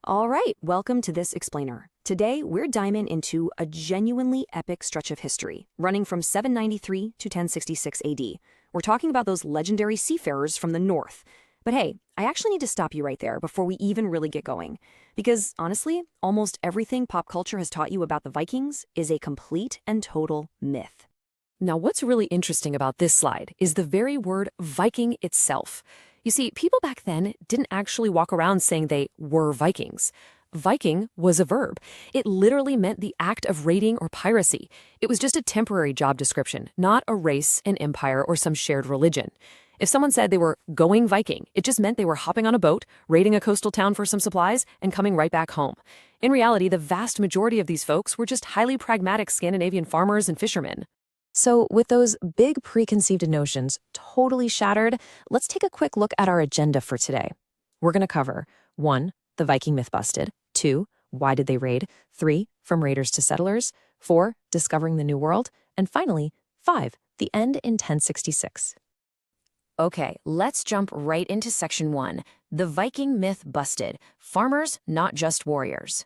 All right, welcome to this explainer. Today, we're diving into a genuinely epic stretch of history, running from 793 to 1066 AD. We're talking about those legendary seafarers from the north. But hey, I actually need to stop you right there before we even really get going. Because honestly, almost everything pop culture has taught you about the Vikings is a complete and total myth. Now, what's really interesting about this slide is the very word Viking itself. You see, people back then didn't actually walk around saying they were Vikings. Viking was a verb. It literally meant the act of raiding or piracy. It was just a temporary job description, not a race, an empire, or some shared religion. If someone said they were going Viking, it just meant they were hopping on a boat, raiding a coastal town for some supplies, and coming right back home. In reality, the vast majority of these folks were just highly pragmatic Scandinavian farmers and fishermen. So, with those big preconceived notions totally shattered, let's take a quick look at our agenda for today. We're going to cover 1. The Viking myth busted. 2. Why did they raid? 3. From raiders to settlers. 4. Discovering the New World. And finally, 5. The end in 1066. Okay, let's jump right into section 1. The Viking myth busted. Farmers, not just warriors.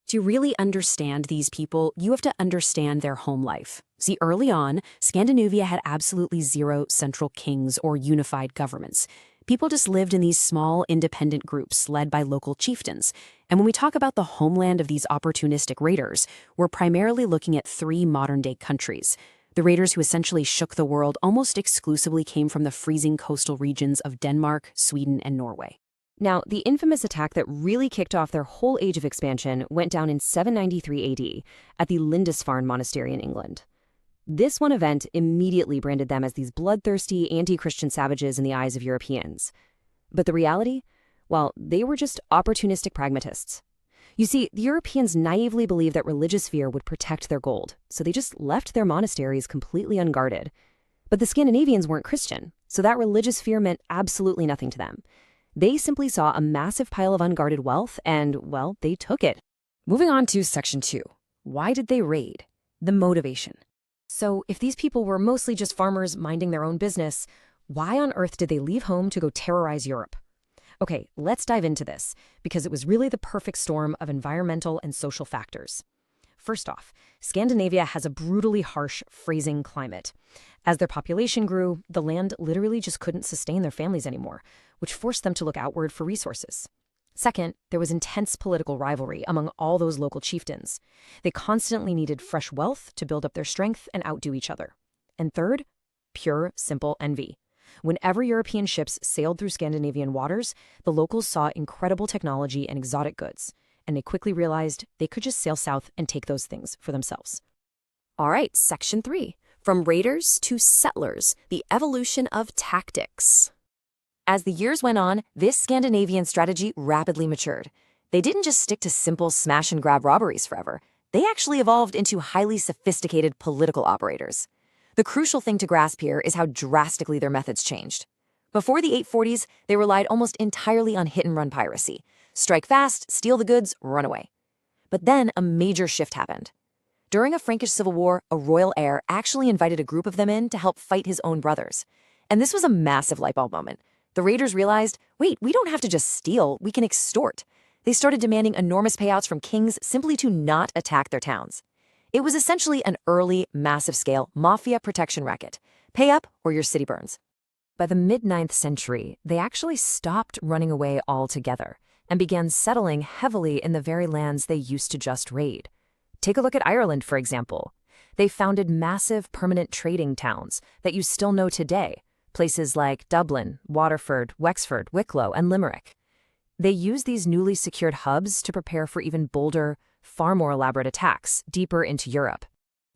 To really understand these people, you have to understand their home life. See, early on, Scandinavia had absolutely zero central kings or unified governments. People just lived in these small, independent groups led by local chieftains. And when we talk about the homeland of these opportunistic raiders, we're primarily looking at 3 modern-day countries. The raiders who essentially shook the world almost exclusively came from the freezing coastal regions of Denmark, Sweden, and Norway. Now, the infamous attack that really kicked off their whole age of expansion went down in 793 AD at the Lindisfarne Monastery in England. This one event immediately branded them as these bloodthirsty, anti-Christian savages in the eyes of Europeans. But the reality? Well, they were just opportunistic pragmatists. You see, the Europeans naively believed that religious fear would protect their gold, so they just left their monasteries completely unguarded. But the Scandinavians weren't Christian, so that religious fear meant absolutely nothing to them. They simply saw a massive pile of unguarded wealth and, well, they took it. Moving on to section 2. Why did they raid? The motivation. So, if these people were mostly just farmers minding their own business, why on earth did they leave home to go terrorize Europe? Okay, let's dive into this, because it was really the perfect storm of environmental and social factors. First off, Scandinavia has a brutally harsh, freezing climate. As their population grew, the land literally just couldn't sustain their families anymore, which forced them to look outward for resources. Second, there was intense political rivalry among all those local chieftains. They constantly needed fresh wealth to build up their strength and outdo each other. And third, pure, simple envy. Whenever European ships sailed through Scandinavian waters, the locals saw incredible technology and exotic goods, and they quickly realized they could just sail south and take those things for themselves. All right, section 3. From raiders to settlers, the evolution of tactics. As the years went on, this Scandinavian strategy rapidly matured. They didn't just stick to simple smash-and-grab robberies forever. They actually evolved into highly sophisticated political operators. The crucial thing to grasp here is how drastically their methods changed. Before the 840s, they relied almost entirely on hit-and-run piracy. Strike fast, steal the goods, run away. But then a major shift happened. During a Frankish civil war, a royal heir actually invited a group of them in to help fight his own brothers. And this was a massive light bulb moment. The raiders realized, wait, we don't have to just steal, we can extort. They started demanding enormous payouts from kings simply to not attack their towns. It was essentially an early, massive-scale mafia protection racket. Pay up or your city burns. By the mid-9th century, they actually stopped running away altogether and began settling heavily in the very lands they used to just raid. Take a look at Ireland, for example. They founded massive permanent trading towns that you still know today, places like Dublin, Waterford, Wexford, Wicklow, and Limerick. They used these newly secured hubs to prepare for even bolder, far more elaborate attacks deeper into Europe.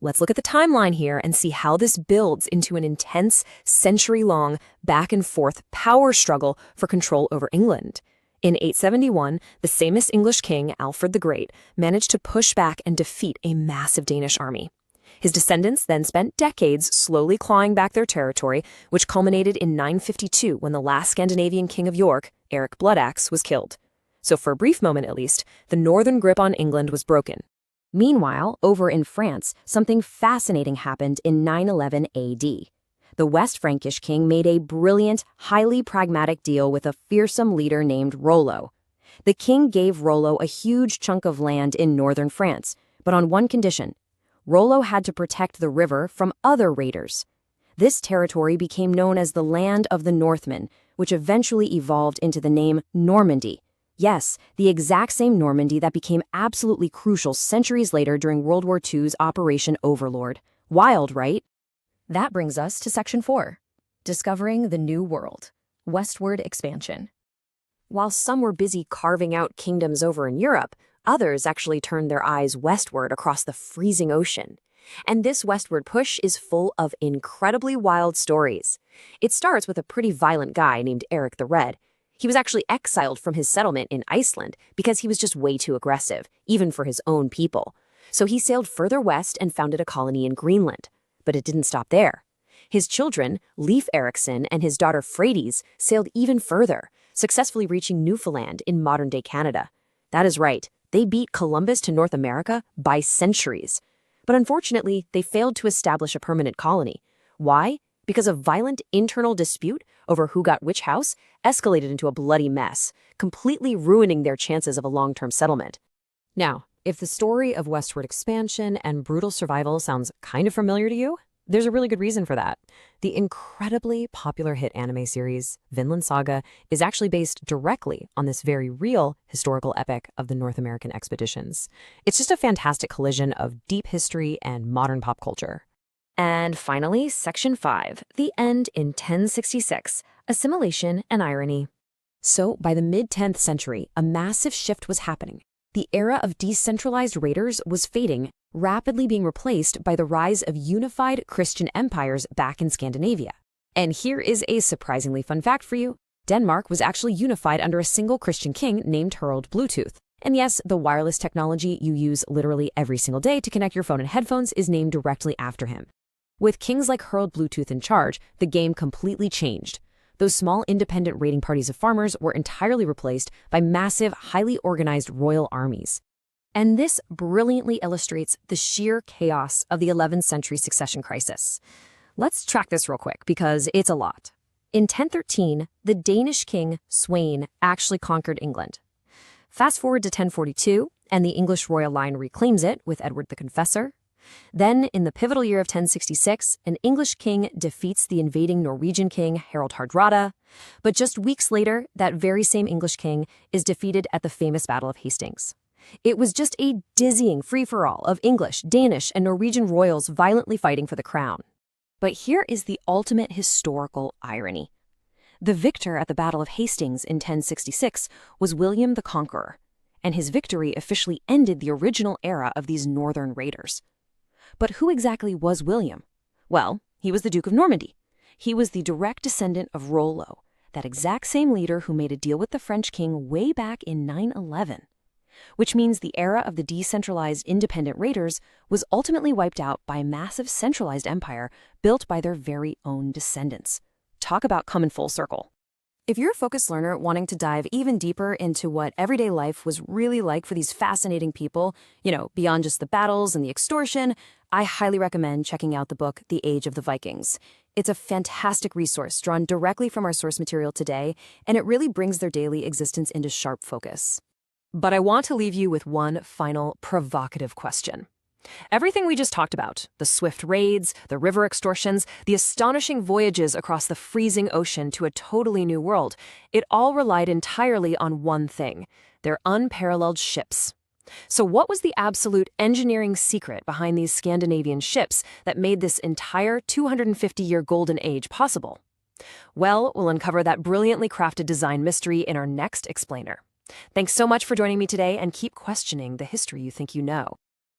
Let's look at the timeline here and see how this builds into an intense, century-long, back-and-forth power struggle for control over England. In 871, the famous English king, Alfred the Great, managed to push back and defeat a massive Danish army. His descendants then spent decades slowly clawing back their territory, which culminated in 952 when the last Scandinavian king of York, Eric Bloodaxe, was killed. So for a brief moment at least, the northern grip on England was broken. Meanwhile, over in France, something fascinating happened in 911 AD. The West Frankish king made a brilliant, highly pragmatic deal with a fearsome leader named Rollo. The king gave Rollo a huge chunk of land in northern France, but on one condition. Rollo had to protect the river from other raiders. This territory became known as the Land of the Northmen, which eventually evolved into the name Normandy. Yes, the exact same Normandy that became absolutely crucial centuries later during World War II's Operation Overlord. Wild, right? That brings us to Section 4, Discovering the New World, Westward Expansion. While some were busy carving out kingdoms over in Europe, others actually turned their eyes westward across the freezing ocean. And this westward push is full of incredibly wild stories. It starts with a pretty violent guy named Eric the Red. He was actually exiled from his settlement in Iceland because he was just way too aggressive, even for his own people. So he sailed further west and founded a colony in Greenland. But it didn't stop there. His children, Leif Erikson and his daughter Freydis, sailed even further, successfully reaching Newfoundland in modern-day Canada. That is right, they beat Columbus to North America by centuries. But unfortunately, they failed to establish a permanent colony. Why? Because a violent internal dispute over who got which house escalated into a bloody mess, completely ruining their chances of a long-term settlement. Now, if the story of westward expansion and brutal survival sounds kind of familiar to you, there's a really good reason for that. The incredibly popular hit anime series, Vinland Saga, is actually based directly on this very real historical epic of the North American expeditions. It's just a fantastic collision of deep history and modern pop culture. And finally, Section 5, The End in 1066, Assimilation and Irony. So, by the mid-10th century, a massive shift was happening. The era of decentralized raiders was fading, rapidly being replaced by the rise of unified Christian empires back in Scandinavia. And here is a surprisingly fun fact for you. Denmark was actually unified under a single Christian king named Harald Bluetooth. And yes, the wireless technology you use literally every single day to connect your phone and headphones is named directly after him. With kings like Harald Bluetooth in charge, the game completely changed. Those small independent raiding parties of farmers were entirely replaced by massive, highly organized royal armies. And this brilliantly illustrates the sheer chaos of the 11th century succession crisis. Let's track this real quick because it's a lot. In 1013, the Danish king Sweyn actually conquered England. Fast forward to 1042, and the English royal line reclaims it with Edward the Confessor. Then, in the pivotal year of 1066, an English king defeats the invading Norwegian king Harald Hardrada. But just weeks later, that very same English king is defeated at the famous Battle of Hastings. It was just a dizzying free-for-all of English, Danish, and Norwegian royals violently fighting for the crown. But here is the ultimate historical irony. The victor at the Battle of Hastings in 1066 was William the Conqueror, and his victory officially ended the original era of these northern raiders. But who exactly was William? Well, he was the Duke of Normandy. He was the direct descendant of Rollo, that exact same leader who made a deal with the French king way back in 911. Which means the era of the decentralized independent raiders was ultimately wiped out by a massive centralized empire built by their very own descendants. Talk about coming full circle. If you're a focused learner wanting to dive even deeper into what everyday life was really like for these fascinating people, beyond just the battles and the extortion, I highly recommend checking out the book, The Age of the Vikings. It's a fantastic resource drawn directly from our source material today, and it really brings their daily existence into sharp focus. But I want to leave you with one final provocative question. Everything we just talked about, the swift raids, the river extortions, the astonishing voyages across the freezing ocean to a totally new world, it all relied entirely on one thing, their unparalleled ships. So what was the absolute engineering secret behind these Scandinavian ships that made this entire 250-year golden age possible? Well, we'll uncover that brilliantly crafted design mystery in our next explainer. Thanks so much for joining me today, and keep questioning the history you think you know.